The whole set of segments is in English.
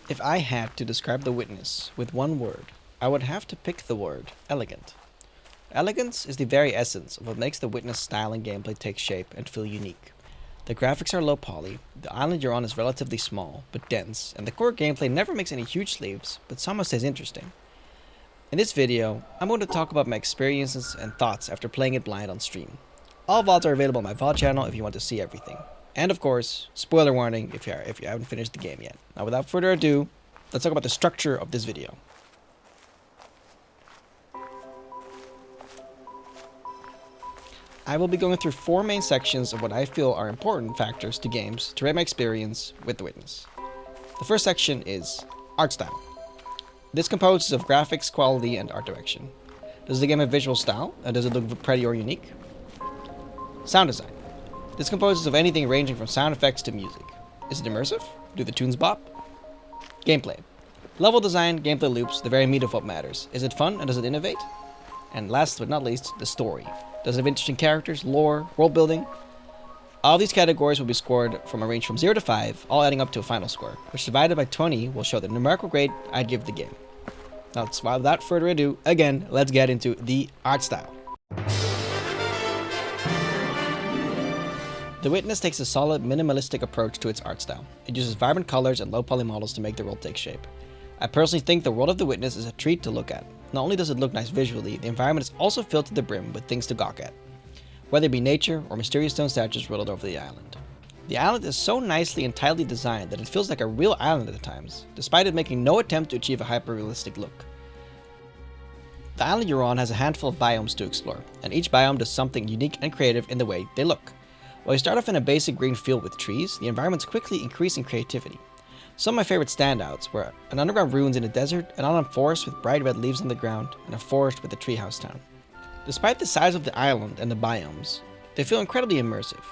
If I had to describe The Witness with one word, I would have to pick the word elegant. Elegance is the very essence of what makes The Witness style and gameplay take shape and feel unique. The graphics are low poly, the island you're on is relatively small, but dense, and the core gameplay never makes any huge leaps, but somehow stays interesting. In this video, I'm going to talk about my experiences and thoughts after playing it blind on stream. All VODs are available on my VOD channel if you want to see everything. And of course, spoiler warning if you haven't finished the game yet. Now without further ado, let's talk about the structure of this video. I will be going through 4 main sections of what I feel are important factors to games to rate my experience with The Witness. The first section is art style. This composes of graphics, quality, and art direction. Does the game have visual style, and does it look pretty or unique? Sound design. This composes of anything ranging from sound effects to music. Is it immersive? Do the tunes bop? Gameplay. Level design, gameplay loops, the very meat of what matters. Is it fun and does it innovate? And last but not least, the story. Does it have interesting characters, lore, world building? All these categories will be scored from a range from 0 to 5, all adding up to a final score, which divided by 20 will show the numerical grade I'd give the game. Now, without further ado, again, let's get into the art style. The Witness takes a solid, minimalistic approach to its art style. It uses vibrant colors and low-poly models to make the world take shape. I personally think the world of The Witness is a treat to look at. Not only does it look nice visually, the environment is also filled to the brim with things to gawk at, whether it be nature or mysterious stone statues riddled over the island. The island is so nicely and tightly designed that it feels like a real island at times, despite it making no attempt to achieve a hyper-realistic look. The island you're on has a handful of biomes to explore, and each biome does something unique and creative in the way they look. While you start off in a basic green field with trees, the environments quickly increase in creativity. Some of my favorite standouts were an underground ruins in a desert, an autumn forest with bright red leaves on the ground, and a forest with a treehouse town. Despite the size of the island and the biomes, they feel incredibly immersive.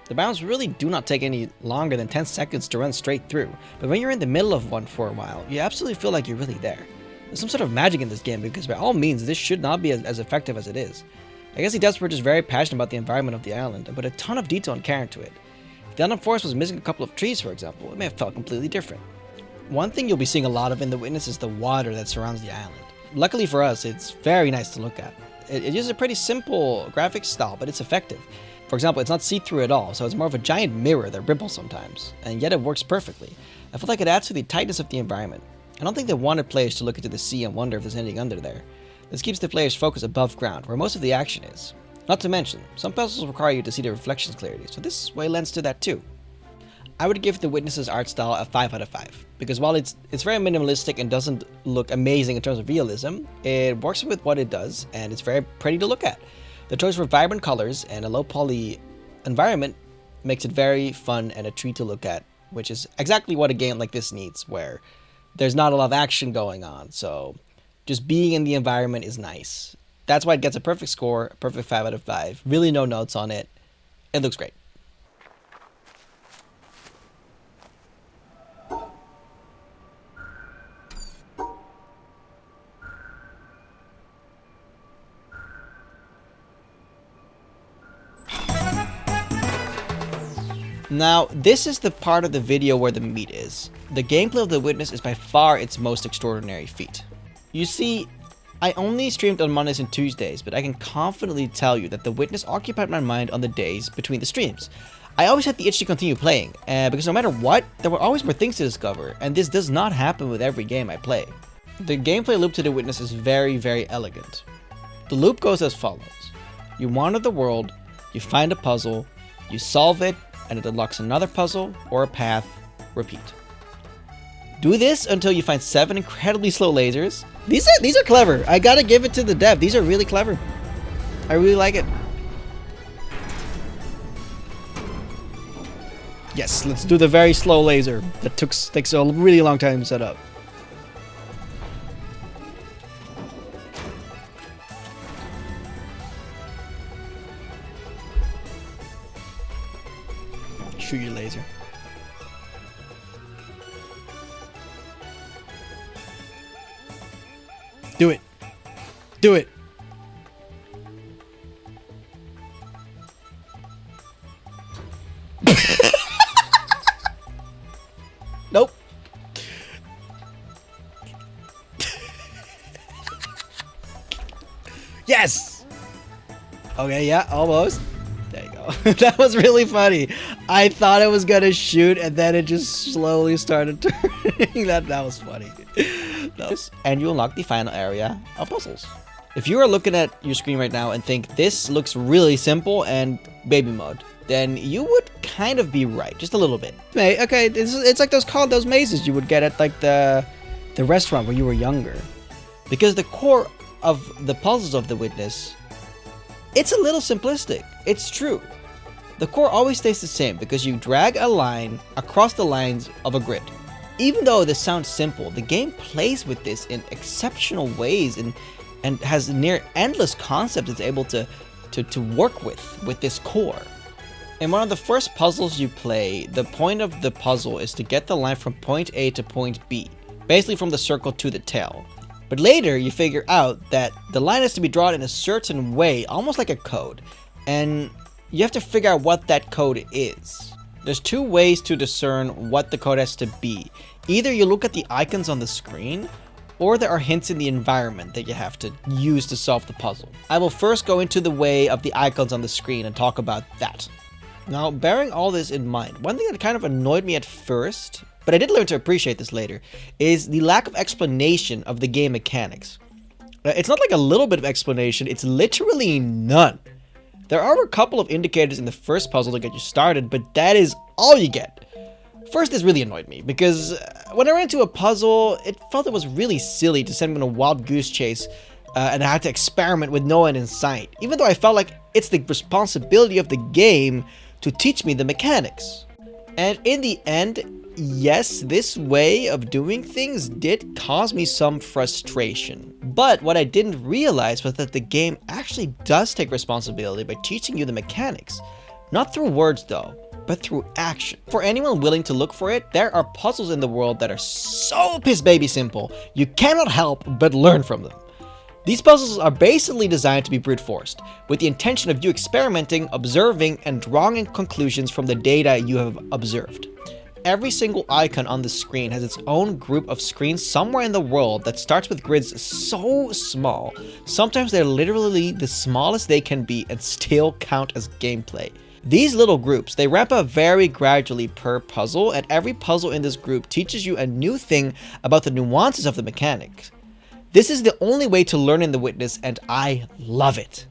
The biomes really do not take any longer than 10 seconds to run straight through, but when you're in the middle of one for a while, you absolutely feel like you're really there. There's some sort of magic in this game because by all means, this should not be as effective as it is. I guess the devs were just very passionate about the environment of the island and put a ton of detail and care into it. If the autumn forest was missing a couple of trees, for example, it may have felt completely different. One thing you'll be seeing a lot of in The Witness is the water that surrounds the island. Luckily for us, it's very nice to look at. It uses a pretty simple graphics style, but it's effective. For example, it's not see-through at all, so it's more of a giant mirror that ripples sometimes, and yet it works perfectly. I feel like it adds to the tightness of the environment. I don't think they wanted players to look into the sea and wonder if there's anything under there. This keeps the player's focus above ground, where most of the action is. Not to mention, some puzzles require you to see the reflections clearly, so this way lends to that too. I would give The Witness's art style a 5 out of 5, because while it's very minimalistic and doesn't look amazing in terms of realism, it works with what it does, and it's very pretty to look at. The choice for vibrant colors and a low-poly environment makes it very fun and a treat to look at, which is exactly what a game like this needs, where there's not a lot of action going on, so just being in the environment is nice. That's why it gets a perfect score, a perfect 5 out of 5. Really no notes on it. It looks great. Now, this is the part of the video where the meat is. The gameplay of The Witness is by far its most extraordinary feat. You see, I only streamed on Mondays and Tuesdays, but I can confidently tell you that The Witness occupied my mind on the days between the streams. I always had the itch to continue playing, because no matter what, there were always more things to discover, and this does not happen with every game I play. The gameplay loop to The Witness is very, very elegant. The loop goes as follows. You wander the world, you find a puzzle, you solve it, and it unlocks another puzzle or a path. Repeat. Do this until you find 7 incredibly slow lasers. These are clever. I gotta give it to the dev. These are really clever. I really like it. Yes, let's do the very slow laser that takes a really long time to set up. Shoot your laser. Do it. Do it. Nope. Yes! Okay, yeah, almost. There you go. That was really funny. I thought it was gonna shoot, and then it just slowly started turning. That was funny. And you unlock the final area of puzzles. If you are looking at your screen right now and think this looks really simple and baby mode, then you would kind of be right, just a little bit. Okay, it's like those mazes you would get at like the restaurant where you were younger. Because the core of the puzzles of The Witness, it's a little simplistic. It's true. The core always stays the same because you drag a line across the lines of a grid. Even though this sounds simple, the game plays with this in exceptional ways and has near endless concepts it's able to work with this core. In one of the first puzzles you play, the point of the puzzle is to get the line from point A to point B, basically from the circle to the tail. But later you figure out that the line has to be drawn in a certain way, almost like a code, and you have to figure out what that code is. There's two ways to discern what the code has to be. Either you look at the icons on the screen, or there are hints in the environment that you have to use to solve the puzzle. I will first go into the way of the icons on the screen and talk about that. Now, bearing all this in mind, one thing that kind of annoyed me at first, but I did learn to appreciate this later, is the lack of explanation of the game mechanics. It's not like a little bit of explanation, it's literally none. There are a couple of indicators in the first puzzle to get you started, but that is all you get. First, this really annoyed me, because when I ran into a puzzle, it felt it was really silly to send me on a wild goose chase, and I had to experiment with no end in sight, even though I felt like it's the responsibility of the game to teach me the mechanics. And in the end, yes, this way of doing things did cause me some frustration. But what I didn't realize was that the game actually does take responsibility by teaching you the mechanics. Not through words though, but through action. For anyone willing to look for it, there are puzzles in the world that are so piss baby simple, you cannot help but learn from them. These puzzles are basically designed to be brute forced, with the intention of you experimenting, observing, and drawing conclusions from the data you have observed. Every single icon on the screen has its own group of screens somewhere in the world that starts with grids so small, sometimes they're literally the smallest they can be and still count as gameplay. These little groups, they ramp up very gradually per puzzle, and every puzzle in this group teaches you a new thing about the nuances of the mechanics. This is the only way to learn in The Witness, and I love it.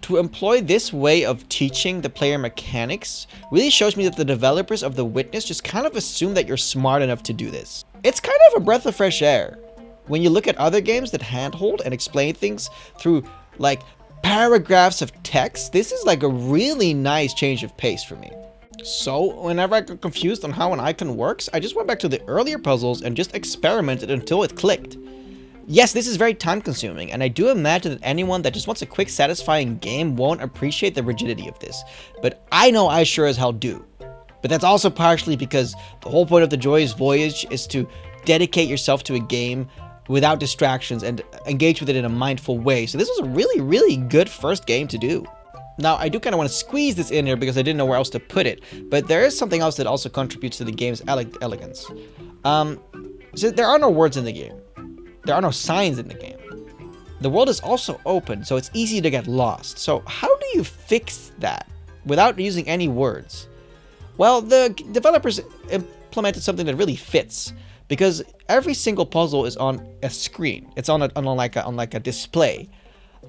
To employ this way of teaching the player mechanics really shows me that the developers of The Witness just kind of assume that you're smart enough to do this. It's kind of a breath of fresh air. When you look at other games that handhold and explain things through like paragraphs of text, this is like a really nice change of pace for me. So whenever I got confused on how an icon works, I just went back to the earlier puzzles and just experimented until it clicked. Yes, this is very time consuming, and I do imagine that anyone that just wants a quick satisfying game won't appreciate the rigidity of this, but I know I sure as hell do. But that's also partially because the whole point of the Joyous Voyage is to dedicate yourself to a game without distractions and engage with it in a mindful way, so this was a really good first game to do. Now, I do kind of want to squeeze this in here because I didn't know where else to put it, but there is something else that also contributes to the game's elegance. So there are no words in the game. There are no signs in the game. The world is also open, so it's easy to get lost. So how do you fix that without using any words? Well, the developers implemented something that really fits, because every single puzzle is on a screen. It's on like a display.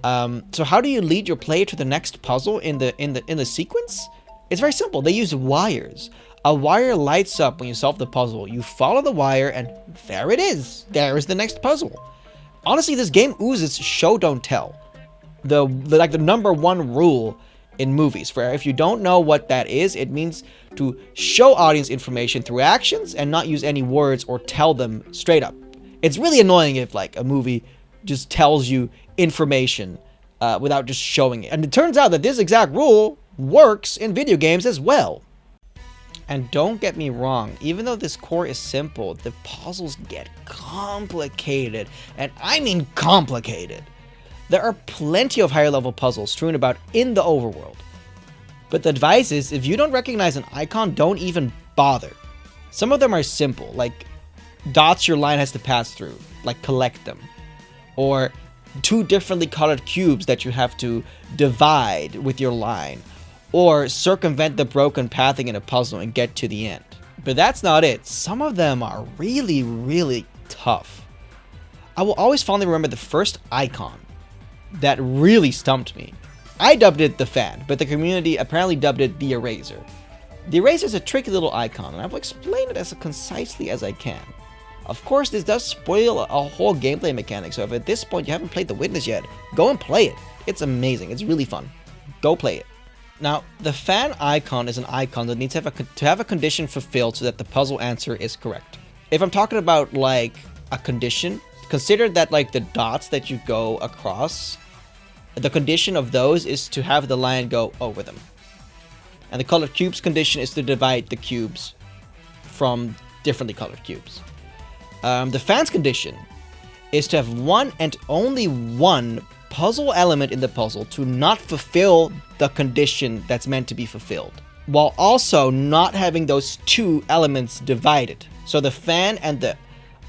So how do you lead your player to the next puzzle in the sequence? It's very simple. They use wires. A wire lights up when you solve the puzzle. You follow the wire and there it is. There is the next puzzle. Honestly, this game oozes show don't tell. The number one rule in movies. For if you don't know what that is, it means to show audience information through actions and not use any words or tell them straight up. It's really annoying if like a movie just tells you information without just showing it. And it turns out that this exact rule works in video games as well. And don't get me wrong, even though this core is simple, the puzzles get complicated, and I mean complicated. There are plenty of higher level puzzles strewn about in the overworld. But the advice is, if you don't recognize an icon, don't even bother. Some of them are simple, like dots your line has to pass through, like collect them. Or two differently colored cubes that you have to divide with your line, or circumvent the broken pathing in a puzzle and get to the end. But that's not it. Some of them are really, really tough. I will always fondly remember the first icon that really stumped me. I dubbed it the fan, but the community apparently dubbed it the eraser. The eraser is a tricky little icon, and I will explain it as concisely as I can. Of course, this does spoil a whole gameplay mechanic, so if at this point you haven't played The Witness yet, go and play it. It's amazing. It's really fun. Go play it. Now, the fan icon is an icon that needs to have a condition fulfilled so that the puzzle answer is correct. If I'm talking about, like, a condition, consider that, like, the dots that you go across, the condition of those is to have the line go over them. And the colored cubes condition is to divide the cubes from differently colored cubes. The fans condition is to have one and only one puzzle element in the puzzle to not fulfill the condition that's meant to be fulfilled, while also not having those two elements divided. So the fan and the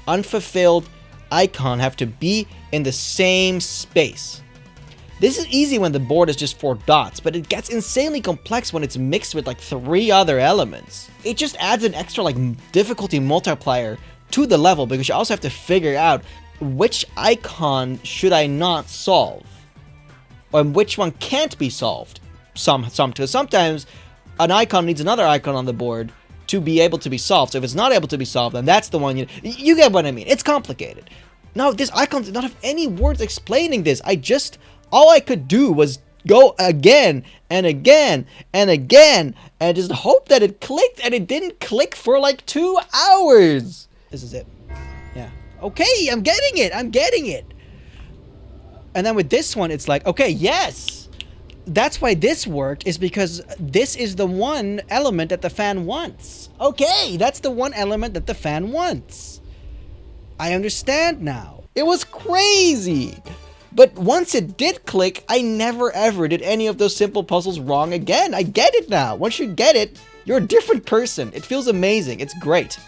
unfulfilled icon have to be in the same space. This is easy when the board is just 4 dots, but it gets insanely complex when it's mixed with like 3 other elements. It just adds an extra like difficulty multiplier to the level, because you also have to figure out which icon should I not solve, or which one can't be solved. Sometimes an icon needs another icon on the board to be able to be solved. So if it's not able to be solved, then that's the one you get what I mean. It's complicated. Now, this icon did not have any words explaining this. All I could do was go again and again and again and just hope that it clicked, and it didn't click for like 2 hours. This is it. Yeah. Okay, I'm getting it. And then with this one, it's like, okay, yes. That's why this worked, is because this is the one element that the fan wants. Okay, that's the one element that the fan wants. I understand now. It was crazy. But once it did click, I never ever did any of those simple puzzles wrong again. I get it now. Once you get it, you're a different person. It feels amazing. It's great.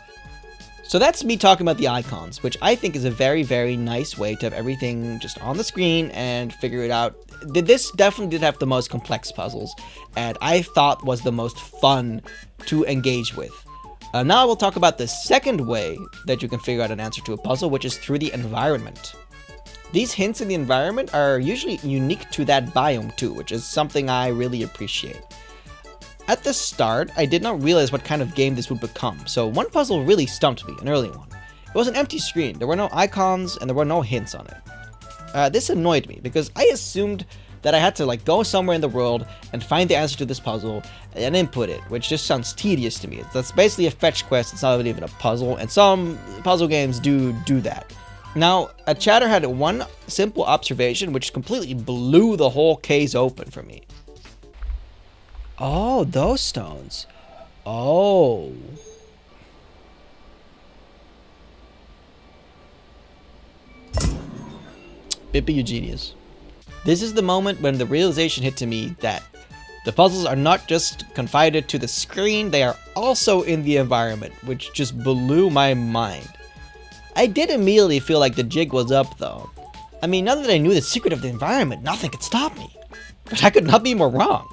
So that's me talking about the icons, which I think is a very, very nice way to have everything just on the screen and figure it out. This definitely did have the most complex puzzles, and I thought was the most fun to engage with. Now we'll talk about the second way that you can figure out an answer to a puzzle, which is through the environment. These hints in the environment are usually unique to that biome too, which is something I really appreciate. At the start, I did not realize what kind of game this would become, so one puzzle really stumped me, an early one. It was an empty screen, there were no icons, and there were no hints on it. This annoyed me, because I assumed that I had to like go somewhere in the world and find the answer to this puzzle and input it, which just sounds tedious to me. That's basically a fetch quest, it's not even a puzzle, and some puzzle games do that. Now, a chatter had one simple observation which completely blew the whole case open for me. Oh, those stones. Oh. Bippy, you genius. This is the moment when the realization hit to me that the puzzles are not just confined to the screen, they are also in the environment, which just blew my mind. I did immediately feel like the jig was up though. I mean, now that I knew the secret of the environment, nothing could stop me. But I could not be more wrong.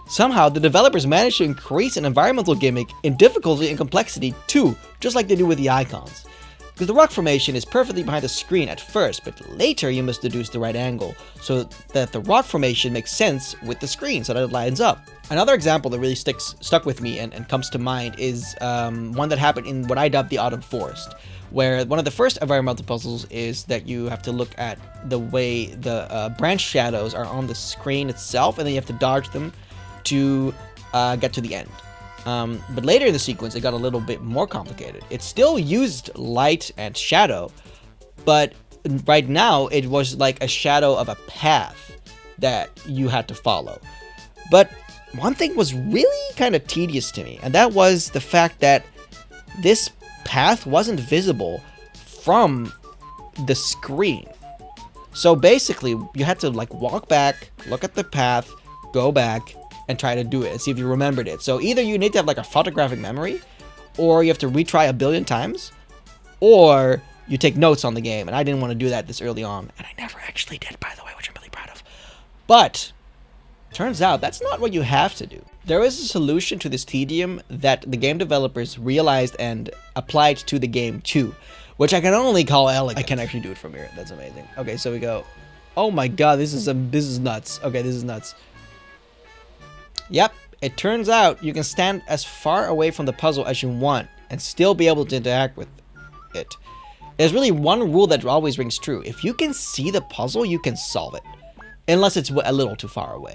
Somehow, the developers managed to increase an environmental gimmick in difficulty and complexity too, just like they do with the icons. Because the rock formation is perfectly behind the screen at first, but later you must deduce the right angle, so that the rock formation makes sense with the screen, so that it lines up. Another example that really stuck with me and comes to mind is one that happened in what I dubbed the Autumn Forest, where one of the first environmental puzzles is that you have to look at the way the branch shadows are on the screen itself, and then you have to dodge them to get to the end. But later in the sequence, it got a little bit more complicated. It still used light and shadow, but right now it was like a shadow of a path that you had to follow. But one thing was really kind of tedious to me, and that was the fact that this path wasn't visible from the screen. So basically, you had to like walk back, look at the path, go back, and try to do it and see if you remembered it. So either you need to have like a photographic memory, or you have to retry a billion times, or you take notes on the game, and I didn't want to do that this early on, and I never actually did, by the way, which I'm really proud of. But turns out that's not what you have to do. There is a solution to this tedium that the game developers realized and applied to the game too, which I can only call elegant. I can actually do it from here. That's amazing. Okay, so we go. Oh my god, this is nuts. Okay, this is nuts. Yep, it turns out you can stand as far away from the puzzle as you want and still be able to interact with it. There's really one rule that always rings true. If you can see the puzzle, you can solve it. Unless it's a little too far away.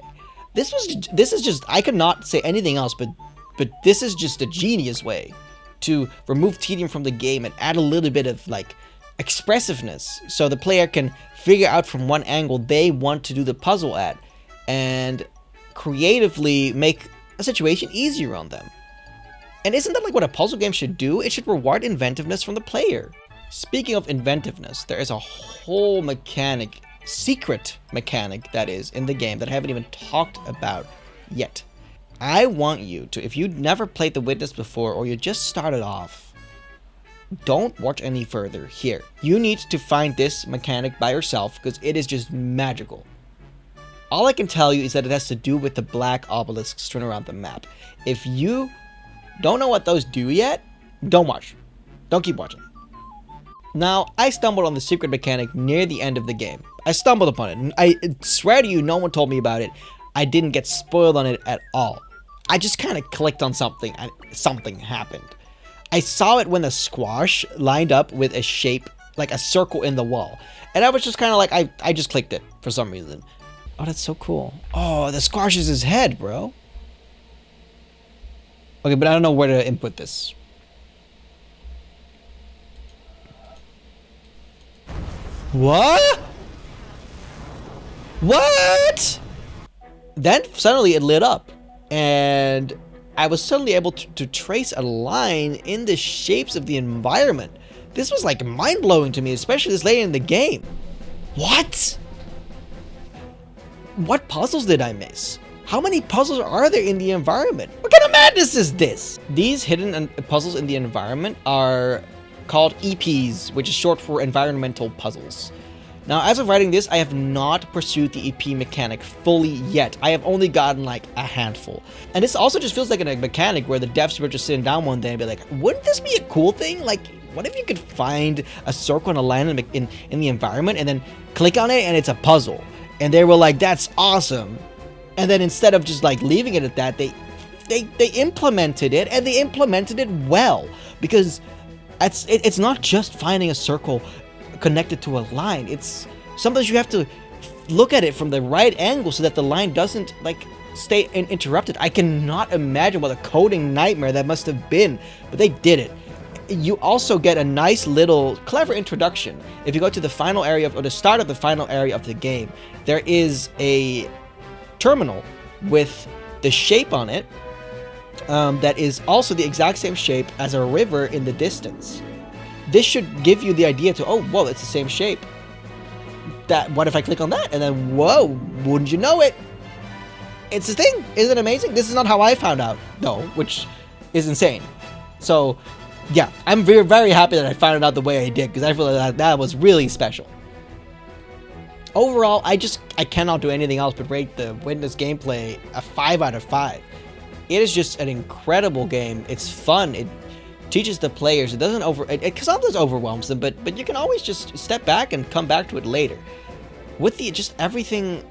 This is just, I could not say anything else, but this is just a genius way to remove tedium from the game and add a little bit of, like, expressiveness so the player can figure out from one angle they want to do the puzzle at and creatively make a situation easier on them. And isn't that like what a puzzle game should do? It should reward inventiveness from the player. Speaking of inventiveness, there is a whole mechanic, secret mechanic that is in the game that I haven't even talked about yet. I want you to, if you've never played The Witness before or you just started off, don't watch any further here. You need to find this mechanic by yourself because it is just magical. All I can tell you is that it has to do with the black obelisks strewn around the map. If you don't know what those do yet, don't watch. Don't keep watching. Now, I stumbled on the secret mechanic near the end of the game. I stumbled upon it, and I swear to you, no one told me about it. I didn't get spoiled on it at all. I just kind of clicked on something, and something happened. I saw it when the squash lined up with a shape, like a circle in the wall. And I was just kind of like, I just clicked it for some reason. Oh, that's so cool. Oh, the squash is his head, bro. Okay, but I don't know where to input this. What? What? Then suddenly it lit up, and I was suddenly able to trace a line in the shapes of the environment. This was like mind-blowing to me, especially this late in the game. What? What puzzles did I miss? How many puzzles are there in the environment? What kind of madness is this? These hidden puzzles in the environment are called EPs, which is short for environmental puzzles. Now, as of writing this, I have not pursued the EP mechanic fully yet. I have only gotten like a handful. And this also just feels like a mechanic where the devs were just sitting down one day and be like, wouldn't this be a cool thing? Like, what if you could find a circle and a line in the environment and then click on it and it's a puzzle? And they were like, that's awesome. And then instead of just like leaving it at that, they implemented it, and they implemented it well, because it's not just finding a circle connected to a line. It's sometimes you have to look at it from the right angle so that the line doesn't like stay interrupted. I cannot imagine what a coding nightmare that must have been, but they did it. You also get a nice little clever introduction. If you go to the final area or the start of the final area of the game, there is a terminal with the shape on it that is also the exact same shape as a river in the distance. This should give you the idea to, oh, whoa, it's the same shape. What if I click on that? And then, whoa, wouldn't you know it? It's a thing. Isn't it amazing? This is not how I found out, though, which is insane. So, yeah, I'm very, very happy that I found out the way I did, because I feel like that was really special. Overall, I cannot do anything else but rate the Witness gameplay a 5 out of 5. It is just an incredible game. It's fun. It teaches the players. It doesn't it sometimes overwhelms them, but you can always just step back and come back to it later. With just everything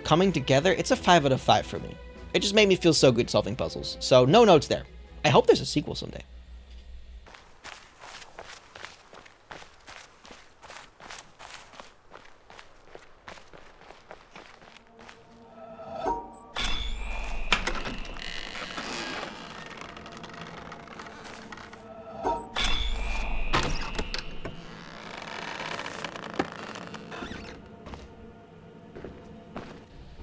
coming together, it's a 5 out of 5 for me. It just made me feel so good solving puzzles. So no notes there. I hope there's a sequel someday.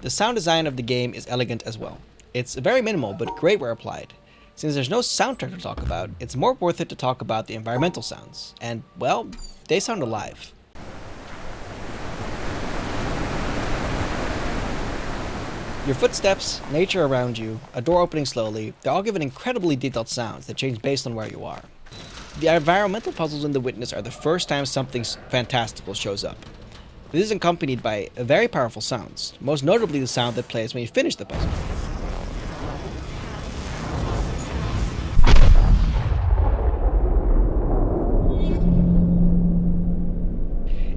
The sound design of the game is elegant as well. It's very minimal, but great where applied. Since there's no soundtrack to talk about, it's more worth it to talk about the environmental sounds. And, well, they sound alive. Your footsteps, nature around you, a door opening slowly, they all give an incredibly detailed sounds that change based on where you are. The environmental puzzles in The Witness are the first time something fantastical shows up. This is accompanied by very powerful sounds, most notably the sound that plays when you finish the puzzle.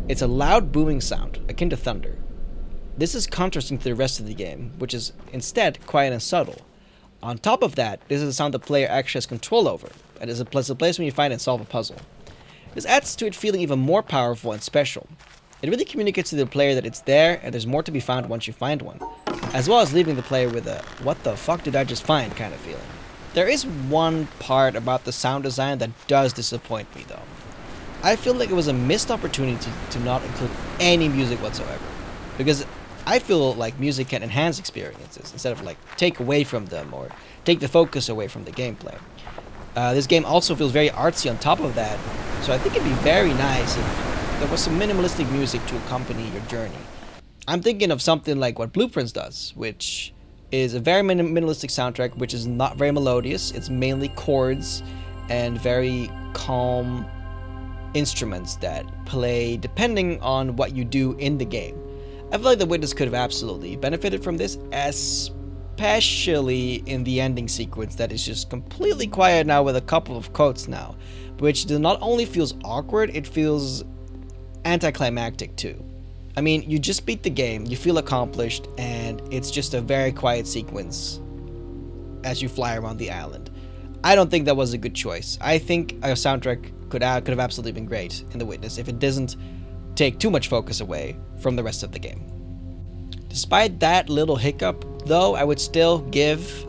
It's a loud booming sound, akin to thunder. This is contrasting to the rest of the game, which is instead quiet and subtle. On top of that, this is a sound the player actually has control over, and is a place when you find and solve a puzzle. This adds to it feeling even more powerful and special. It really communicates to the player that it's there and there's more to be found once you find one, as well as leaving the player with a "what the fuck did I just find" kind of feeling. There is one part about the sound design that does disappoint me though. I feel like it was a missed opportunity to not include any music whatsoever, because I feel like music can enhance experiences instead of like take away from them or take the focus away from the gameplay. This game also feels very artsy on top of that, so I think it'd be very nice if there was some minimalistic music to accompany your journey. I'm thinking of something like what Blueprints does, which is a very minimalistic soundtrack, which is not very melodious. It's mainly chords and very calm instruments that play depending on what you do in the game. I feel like The Witness could have absolutely benefited from this, especially in the ending sequence that is just completely quiet now with a couple of quotes now, which not only feels awkward, it feels anticlimactic too. I mean, you just beat the game, you feel accomplished, and it's just a very quiet sequence as you fly around the island. I don't think that was a good choice. I think a soundtrack could have absolutely been great in The Witness if it doesn't take too much focus away from the rest of the game. Despite that little hiccup, though, I would still give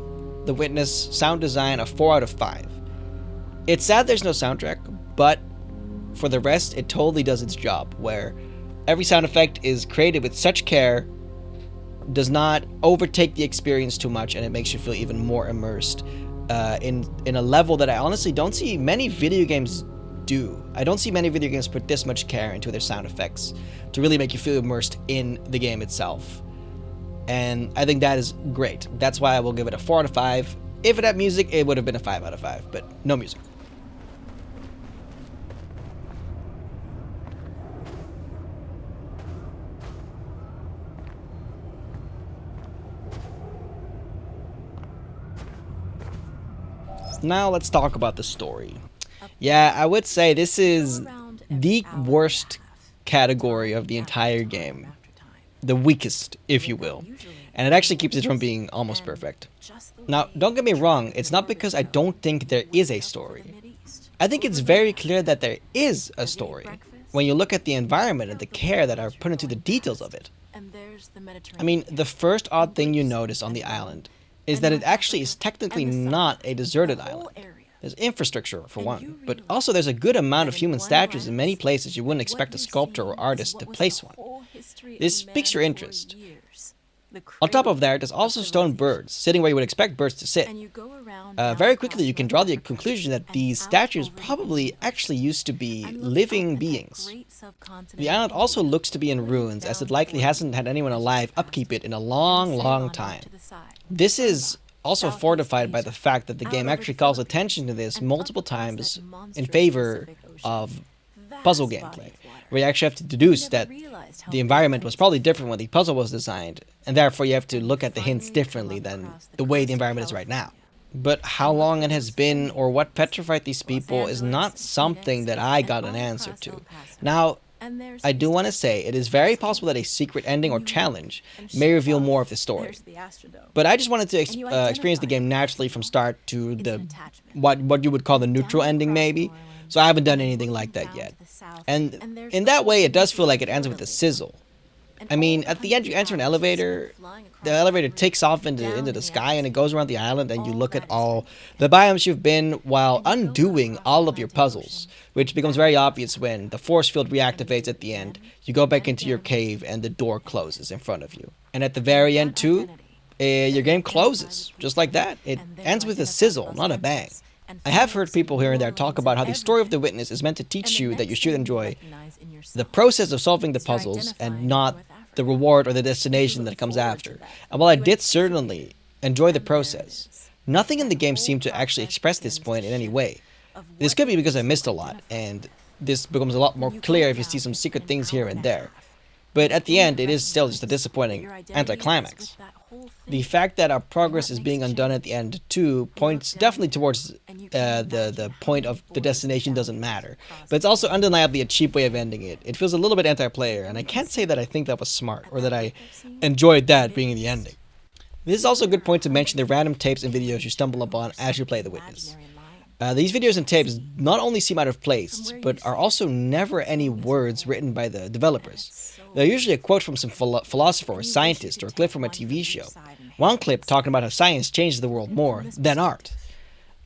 The Witness sound design a 4 out of 5. It's sad there's no soundtrack, but for the rest, it totally does its job, where every sound effect is created with such care, does not overtake the experience too much, and it makes you feel even more immersed in a level that I honestly don't see many video games do. I don't see many video games put this much care into their sound effects to really make you feel immersed in the game itself. And I think that is great. That's why I will give it a 4 out of 5. If it had music, it would have been a 5 out of 5, but no music. Now let's talk about the story. Yeah, I would say this is the worst category of the entire game. The weakest, if you will. And it actually keeps it from being almost perfect. Now, don't get me wrong, it's not because I don't think there is a story. I think it's very clear that there is a story when you look at the environment and the care that are put into the details of it. I mean, the first odd thing you notice on the island is that it actually is technically not a deserted island. There's infrastructure, for one, but also there's a good amount of human statues in many places you wouldn't expect a sculptor or artist to place one. This piques your interest. On top of that, there's also stone birds, sitting where you would expect birds to sit. Very quickly you can draw the conclusion that these statues probably actually used to be living beings. The island also looks to be in ruins, as it likely hasn't had anyone alive upkeep it in a long time. This is also fortified by the fact that the game actually calls attention to this multiple times in favor of puzzle gameplay, where you actually have to deduce that the environment was probably different when the puzzle was designed, and therefore you have to look at the hints differently than the way the environment is right now. But how long it has been or what petrified these people is not something that I got an answer to. Now, I do want to say it is very possible that a secret ending or challenge may reveal more of the story. But I just wanted to experience the game naturally from start to the what you would call the neutral ending maybe. So I haven't done anything like that yet. And in that way it does feel like it ends with a sizzle. I mean, at the end you enter an elevator, the elevator takes off into the sky and it goes around the island and you look at all the biomes you've been while undoing all of your puzzles, which becomes very obvious when the force field reactivates at the end. You go back into your cave and the door closes in front of you. And at the very end too, your game closes, just like that. It ends with a sizzle, not a bang. I have heard people here and there talk about how the story of The Witness is meant to teach you that you should enjoy the process of solving the puzzles and not the reward or the destination that comes after. And while I did certainly enjoy the process, nothing in the game seemed to actually express this point in any way. This could be because I missed a lot, and this becomes a lot more clear if you see some secret things here and there. But at the end, it is still just a disappointing anticlimax. The fact that our progress is being undone at the end, too, points definitely towards the point of the destination doesn't matter. But it's also undeniably a cheap way of ending it. It feels a little bit anti-player, and I can't say that I think that was smart, or that I enjoyed that being the ending. This is also a good point to mention the random tapes and videos you stumble upon as you play The Witness. These videos and tapes not only seem out of place, but are also never any words written by the developers. They're usually a quote from some philosopher or scientist, or a clip from a TV show. One clip talking about how science changes the world more than art.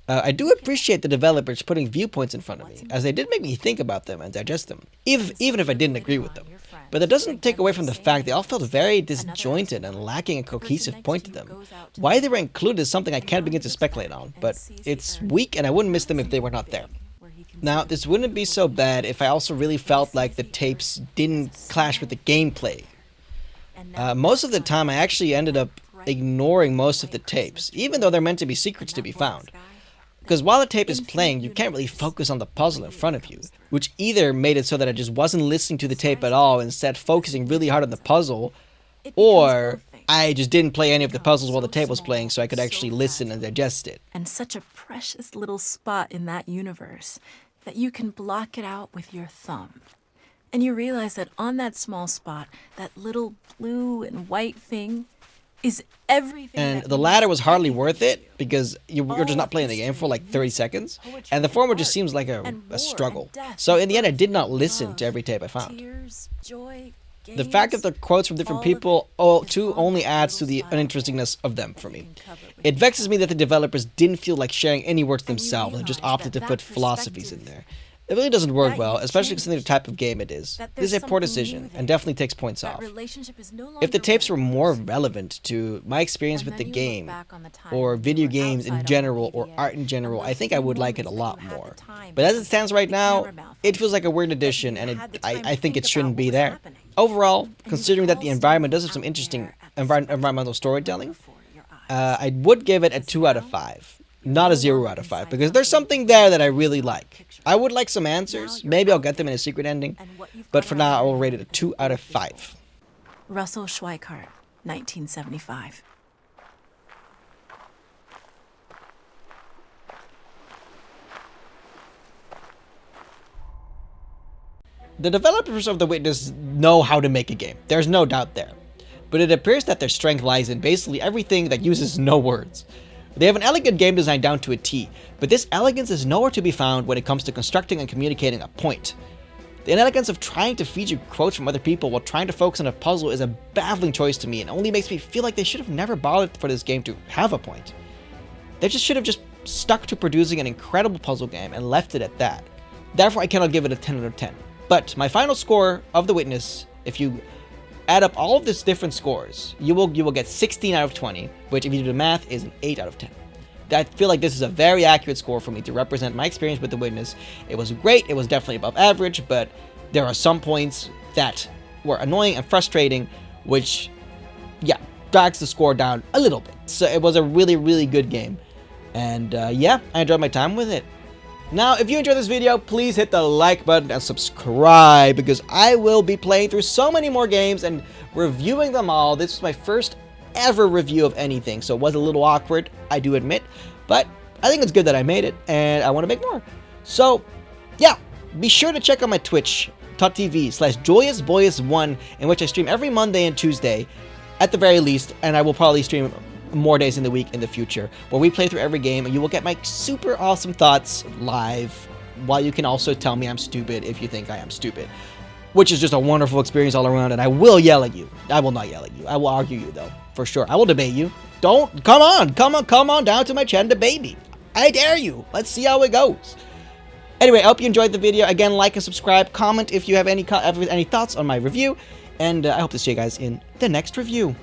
I do appreciate the developers putting viewpoints in front of me, as they did make me think about them and digest them, even if I didn't agree with them. But that doesn't take away from the fact they all felt very disjointed and lacking a cohesive point to them. Why they were included is something I can't begin to speculate on, but it's weak and I wouldn't miss them if they were not there. Now, this wouldn't be so bad if I also really felt like the tapes didn't clash with the gameplay. Most of the time I actually ended up ignoring most of the tapes, even though they're meant to be secrets to be found. Because while the tape is playing, you can't really focus on the puzzle in front of you, which either made it so that I just wasn't listening to the tape at all, instead focusing really hard on the puzzle, or I just didn't play any of the puzzles while the tape was playing so I could actually listen and digest it. And such a precious little spot in that universe that you can block it out with your thumb. And you realize that on that small spot, that little blue and white thing is everything. And the latter was hardly worth it, because you're just not playing the game for like 30 seconds, and the former just seems like a struggle. So in the end, I did not listen to every tape I found. The fact that they're quotes from different people too only adds to the uninterestingness of them for me. It vexes me that the developers didn't feel like sharing any words themselves and just opted to put philosophies in there. It really doesn't work well, especially considering the type of game it is. This is a poor decision, and definitely takes points off. If the tapes were more relevant to my experience with the game, or video games in general, or art in general, I think I would like it a lot more. But as it stands right now, it feels like a weird addition, and I think it shouldn't be there. Overall, considering that the environment does have some interesting environmental storytelling, I would give it a 2 out of 5. Not a 0 out of 5, because there's something there that I really like. I would like some answers. Maybe I'll get them in a secret ending. But for now, I will rate it a 2 out of 5. Russell Schweikart, 1975. The developers of The Witness know how to make a game. There's no doubt there. But it appears that their strength lies in basically everything that uses no words. They have an elegant game design down to a T, but this elegance is nowhere to be found when it comes to constructing and communicating a point. The inelegance of trying to feed you quotes from other people while trying to focus on a puzzle is a baffling choice to me, and only makes me feel like they should have never bothered for this game to have a point. They should have just stuck to producing an incredible puzzle game and left it at that. Therefore, I cannot give it a 10 out of 10. But my final score of The Witness, if you add up all of these different scores, you will get 16 out of 20, which if you do the math is an 8 out of 10. I feel like this is a very accurate score for me to represent my experience with The Witness. It was great, it was definitely above average, but there are some points that were annoying and frustrating, which, yeah, drags the score down a little bit. So it was a really, really good game. And yeah, I enjoyed my time with it. Now, if you enjoyed this video, please hit the like button and subscribe, because I will be playing through so many more games and reviewing them all. This was my first ever review of anything, so it was a little awkward, I do admit, but I think it's good that I made it, and I want to make more. So, yeah, be sure to check out my twitch.tv/JoyousBoyous1, in which I stream every Monday and Tuesday, at the very least, and I will probably stream more days in the week in the future, where we play through every game, and you will get my super awesome thoughts live, while you can also tell me I'm stupid if you think I am stupid, which is just a wonderful experience all around. And I will yell at you. I will not yell at you. I will argue you, though, for sure. I will debate you. Come on down to my chat and debate me. I dare you. Let's see how it goes. Anyway, I hope you enjoyed the video. Again, like and subscribe. Comment if you have any thoughts on my review, and I hope to see you guys in the next review.